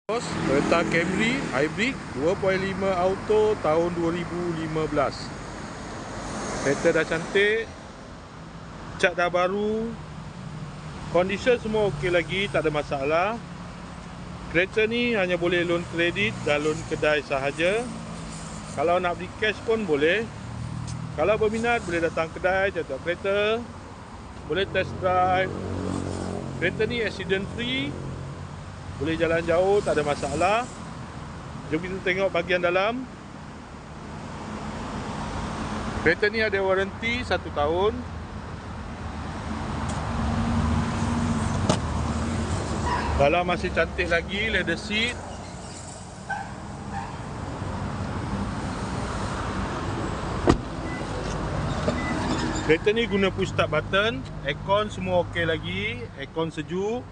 Toyota Camry Hybrid 2.5 auto tahun 2015. Kereta dah cantik, cat dah baru, condition semua okey lagi, tak ada masalah. Kereta ni hanya boleh loan kredit dan loan kedai sahaja. Kalau nak beli cash pun boleh. Kalau berminat boleh datang kedai, tengok kereta, boleh test drive. Kereta ni accident free, boleh jalan jauh, tak ada masalah. Jom kita tengok bahagian dalam. Kereta ni ada waranti 1 tahun. Dalam masih cantik lagi, leather seat. Kereta ni guna push start button. Aircon semua okey lagi, aircon sejuk.